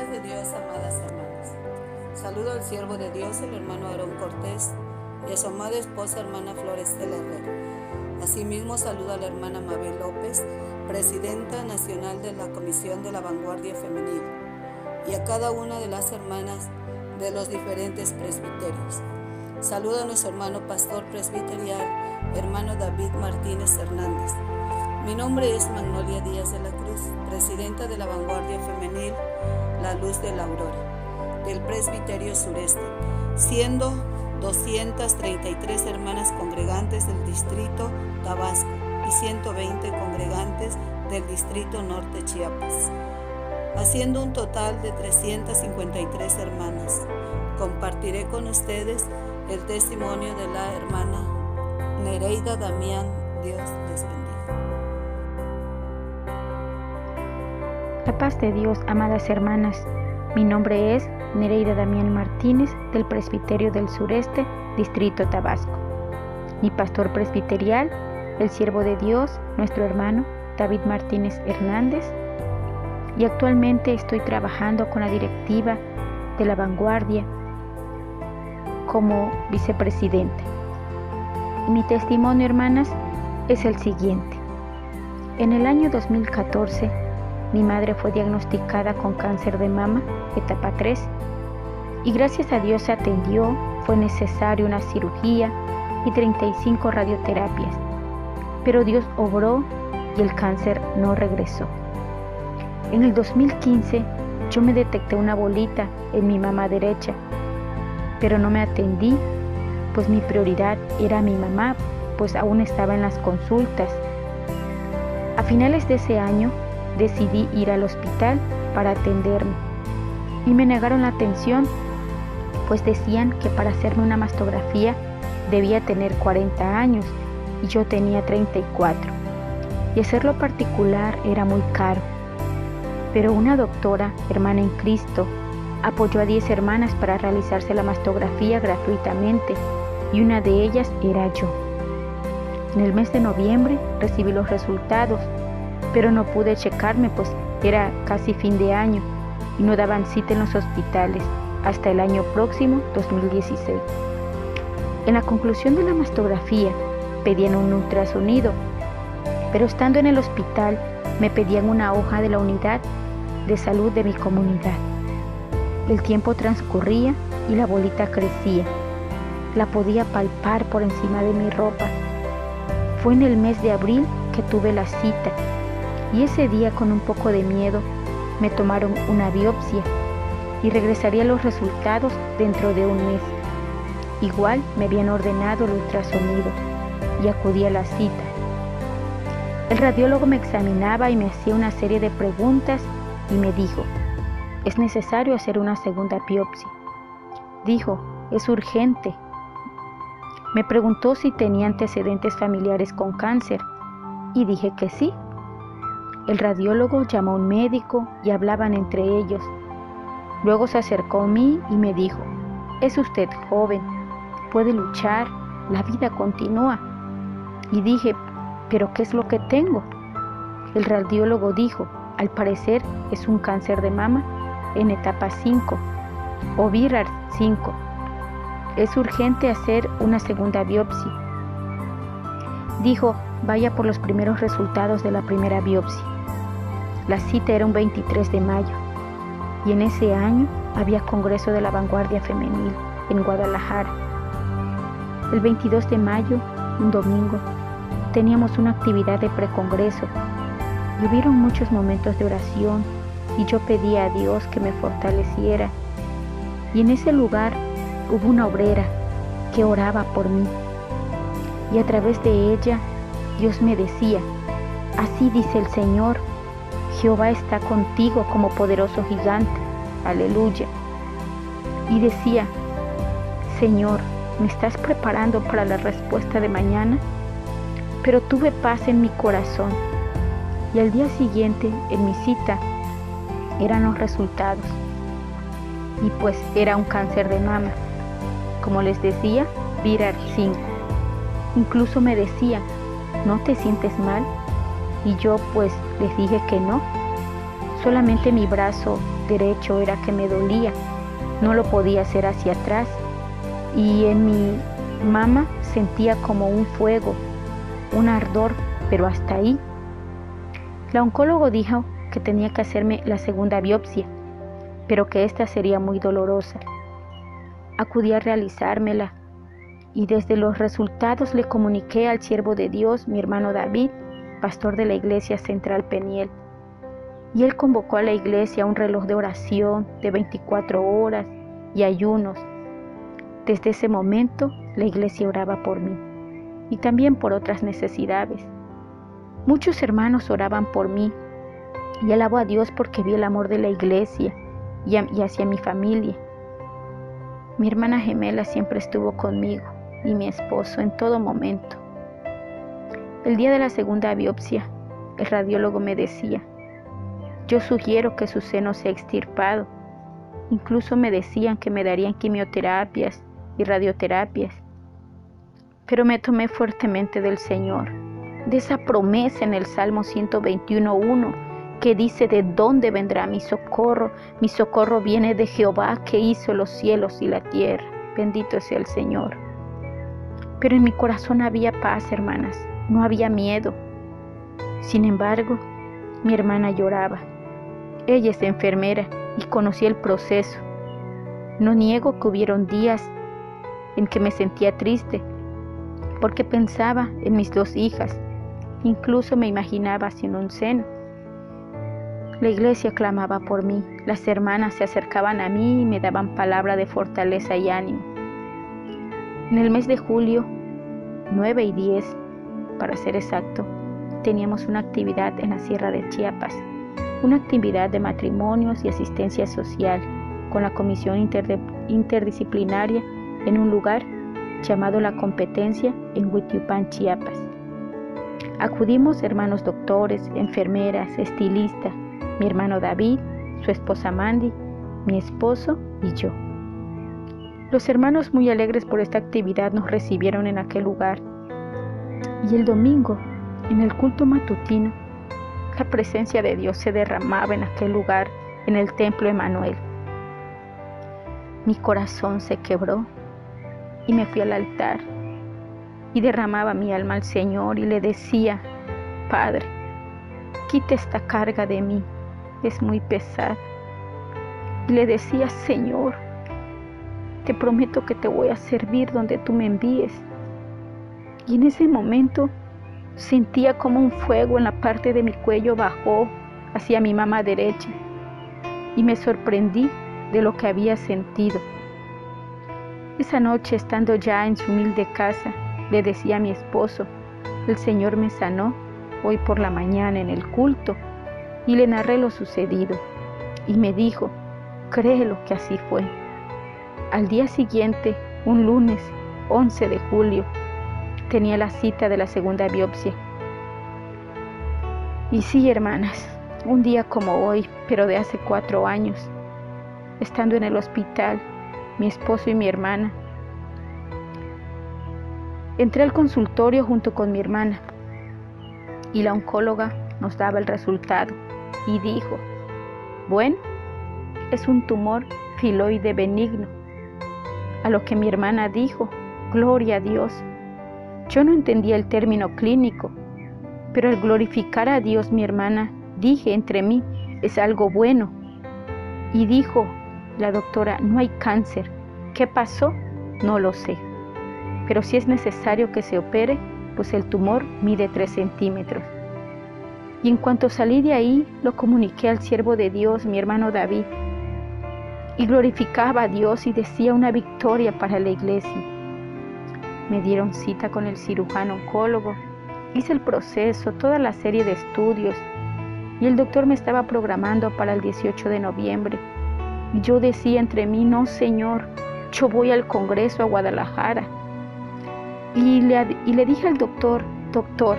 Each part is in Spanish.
paz de Dios, amadas hermanas. Saludo al siervo de Dios, el hermano Aarón Cortés, y a su amada esposa, hermana Flores de la Herrera. Asimismo, saludo a la hermana Mabel López, presidenta nacional de la Comisión de la Vanguardia Femenil, y a cada una de las hermanas de los diferentes presbiterios. Saludo a nuestro hermano pastor presbiterial, hermano David Martínez Hernández. Mi nombre es Magnolia Díaz de la Cruz, presidenta de la Vanguardia Femenil La Luz de la Aurora, del Presbiterio Sureste, siendo 233 hermanas congregantes del Distrito Tabasco y 120 congregantes del Distrito Norte Chiapas, haciendo un total de 353 hermanas. Compartiré con ustedes el testimonio de la hermana Nereida Damián. Dios les bendiga. La paz de Dios, amadas hermanas. Mi nombre es Nereida Damián Martínez, del Presbiterio del Sureste, Distrito Tabasco. Mi pastor presbiterial, el siervo de Dios, nuestro hermano David Martínez Hernández. Y actualmente estoy trabajando con la directiva de la Vanguardia como vicepresidente. Y mi testimonio, hermanas, es el siguiente. En el año 2014, mi madre fue diagnosticada con cáncer de mama, etapa 3, y gracias a Dios se atendió. Fue necesaria una cirugía y 35 radioterapias, pero Dios obró y el cáncer no regresó. En el 2015 yo me detecté una bolita en mi mama derecha, pero no me atendí, pues mi prioridad era mi mamá, pues aún estaba en las consultas. A finales de ese año decidí ir al hospital para atenderme y me negaron la atención, pues decían que para hacerme una mastografía debía tener 40 años y yo tenía 34, y hacerlo particular era muy caro. Pero una doctora, hermana en Cristo, apoyó a 10 hermanas para realizarse la mastografía gratuitamente, y una de ellas era yo. En el mes de noviembre recibí los resultados, pero no pude checarme, pues era casi fin de año y no daban cita en los hospitales hasta el año próximo, 2016. En la conclusión de la mastografía pedían un ultrasonido, pero estando en el hospital me pedían una hoja de la unidad de salud de mi comunidad. El tiempo transcurría y la bolita crecía. La podía palpar por encima de mi ropa. Fue en el mes de abril que tuve la cita, y ese día, con un poco de miedo, me tomaron una biopsia y regresaría los resultados dentro de un mes. Igual me habían ordenado el ultrasonido y acudí a la cita. El radiólogo me examinaba y me hacía una serie de preguntas y me dijo: es necesario hacer una segunda biopsia. Dijo: es urgente. Me preguntó si tenía antecedentes familiares con cáncer y dije que sí. El radiólogo llamó a un médico y hablaban entre ellos. Luego se acercó a mí y me dijo: es usted joven, puede luchar, la vida continúa. Y dije: ¿pero qué es lo que tengo? El radiólogo dijo: al parecer es un cáncer de mama en etapa 5 o VIRAR 5. Es urgente hacer una segunda biopsia. Dijo: vaya por los primeros resultados de la primera biopsia. La cita era un 23 de mayo y en ese año había Congreso de la Vanguardia Femenil en Guadalajara. El 22 de mayo, un domingo, teníamos una actividad de precongreso y hubieron muchos momentos de oración y yo pedía a Dios que me fortaleciera, y en ese lugar hubo una obrera que oraba por mí, y a través de ella Dios me decía: así dice el Señor, Jehová está contigo como poderoso gigante, aleluya. Y decía: Señor, ¿me estás preparando para la respuesta de mañana? Pero tuve paz en mi corazón, y al día siguiente, en mi cita, eran los resultados, y pues era un cáncer de mama, como les decía, VIRAR 5. Incluso me decían: ¿no te sientes mal? Y yo pues les dije que no. Solamente mi brazo derecho era que me dolía, no lo podía hacer hacia atrás, y en mi mama sentía como un fuego, un ardor, pero hasta ahí. La oncólogo dijo que tenía que hacerme la segunda biopsia, pero que esta sería muy dolorosa. Acudí a realizármela y desde los resultados le comuniqué al siervo de Dios, mi hermano David, pastor de la iglesia Central Peniel. Y él convocó a la iglesia a un reloj de oración de 24 horas y ayunos. Desde ese momento la iglesia oraba por mí y también por otras necesidades. Muchos hermanos oraban por mí y alabo a Dios porque vi el amor de la iglesia y hacia mi familia. Mi hermana gemela siempre estuvo conmigo y mi esposo en todo momento. El día de la segunda biopsia, el radiólogo me decía: yo sugiero que su seno sea extirpado. Incluso me decían que me darían quimioterapias y radioterapias. Pero me tomé fuertemente del Señor, de esa promesa en el Salmo 121:1 que dice: ¿de dónde vendrá mi socorro? Mi socorro viene de Jehová, que hizo los cielos y la tierra. Bendito sea el Señor. Pero en mi corazón había paz, hermanas, no había miedo. Sin embargo, mi hermana lloraba. Ella es enfermera y conocía el proceso. No niego que hubieron días en que me sentía triste, porque pensaba en mis 2 hijas, incluso me imaginaba sin un seno. La iglesia clamaba por mí, las hermanas se acercaban a mí y me daban palabra de fortaleza y ánimo. En el mes de julio, 9 y 10, para ser exacto, teníamos una actividad en la Sierra de Chiapas, una actividad de matrimonios y asistencia social con la comisión interdisciplinaria en un lugar llamado La Competencia en Huitiupán, Chiapas. Acudimos hermanos doctores, enfermeras, estilistas, mi hermano David, su esposa Mandy, mi esposo y yo. Los hermanos, muy alegres por esta actividad, nos recibieron en aquel lugar. Y el domingo, en el culto matutino, la presencia de Dios se derramaba en aquel lugar, en el templo Emanuel. Mi corazón se quebró y me fui al altar y derramaba mi alma al Señor y le decía: Padre, quita esta carga de mí, es muy pesada. Y le decía: Señor, te prometo que te voy a servir donde tú me envíes. Y en ese momento sentía como un fuego en la parte de mi cuello bajó hacia mi mama derecha y me sorprendí de lo que había sentido. Esa noche, estando ya en su humilde casa, le decía a mi esposo: el Señor me sanó hoy por la mañana en el culto, y le narré lo sucedido y me dijo: créelo que así fue. Al día siguiente, un lunes 11 de julio, tenía la cita de la segunda biopsia. Y sí, hermanas, un día como hoy, pero de hace 4 años, estando en el hospital, mi esposo y mi hermana, entré al consultorio junto con mi hermana y la oncóloga nos daba el resultado y dijo: bueno, es un tumor filoide benigno. A lo que mi hermana dijo: gloria a Dios. Yo no entendía el término clínico, pero al glorificar a Dios, mi hermana, dije entre mí: es algo bueno. Y dijo la doctora: no hay cáncer. ¿Qué pasó? No lo sé. Pero si es necesario que se opere, pues el tumor mide 3 centímetros. Y en cuanto salí de ahí, lo comuniqué al siervo de Dios, mi hermano David, y glorificaba a Dios y decía una victoria para la iglesia. Me dieron cita con el cirujano oncólogo, hice el proceso, toda la serie de estudios, y el doctor me estaba programando para el 18 de noviembre. Y yo decía entre mí: no, Señor, yo voy al Congreso a Guadalajara. Y le dije al doctor: doctor,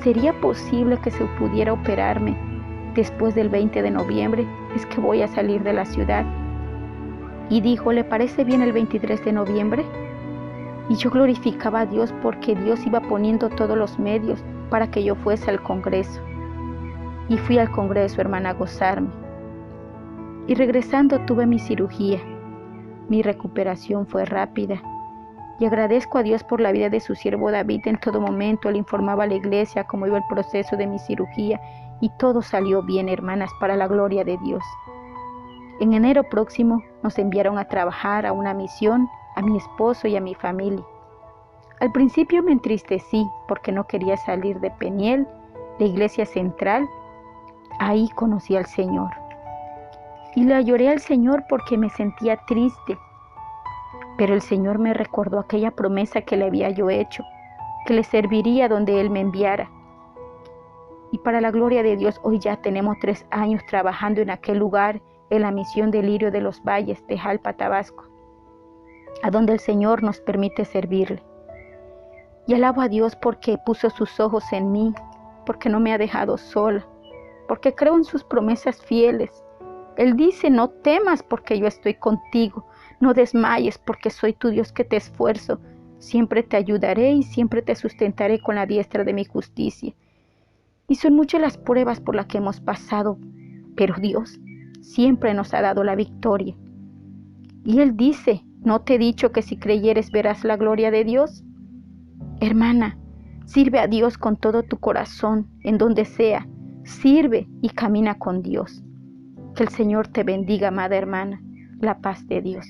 ¿sería posible que se pudiera operarme después del 20 de noviembre? Es que voy a salir de la ciudad. Y dijo: ¿le parece bien el 23 de noviembre? Y yo glorificaba a Dios porque Dios iba poniendo todos los medios para que yo fuese al Congreso. y fui al Congreso, hermana, a gozarme. Y regresando tuve mi cirugía. Mi recuperación fue rápida. Y agradezco a Dios por la vida de su siervo David. En todo momento él informaba a la iglesia cómo iba el proceso de mi cirugía y todo salió bien, hermanas, para la gloria de Dios. En enero próximo nos enviaron a trabajar a una misión, a mi esposo y a mi familia. Al principio me entristecí porque no quería salir de Peniel, la iglesia central. Ahí conocí al Señor. Y le lloré al Señor porque me sentía triste. Pero el Señor me recordó aquella promesa que le había yo hecho, que le serviría donde Él me enviara. Y para la gloria de Dios, hoy ya tenemos 3 años trabajando en aquel lugar, en la misión de Lirio de los Valles, de Jalpa, Tabasco, a donde el Señor nos permite servirle. Y alabo a Dios porque puso sus ojos en mí, porque no me ha dejado sola, porque creo en sus promesas fieles. Él dice, no temas porque yo estoy contigo, no desmayes porque soy tu Dios que te esfuerzo, siempre te ayudaré y siempre te sustentaré con la diestra de mi justicia. Y son muchas las pruebas por las que hemos pasado, pero Dios siempre nos ha dado la victoria. Y Él dice, ¿no te he dicho que si creyeres verás la gloria de Dios? Hermana, sirve a Dios con todo tu corazón, en donde sea, sirve y camina con Dios. Que el Señor te bendiga, amada hermana, la paz de Dios.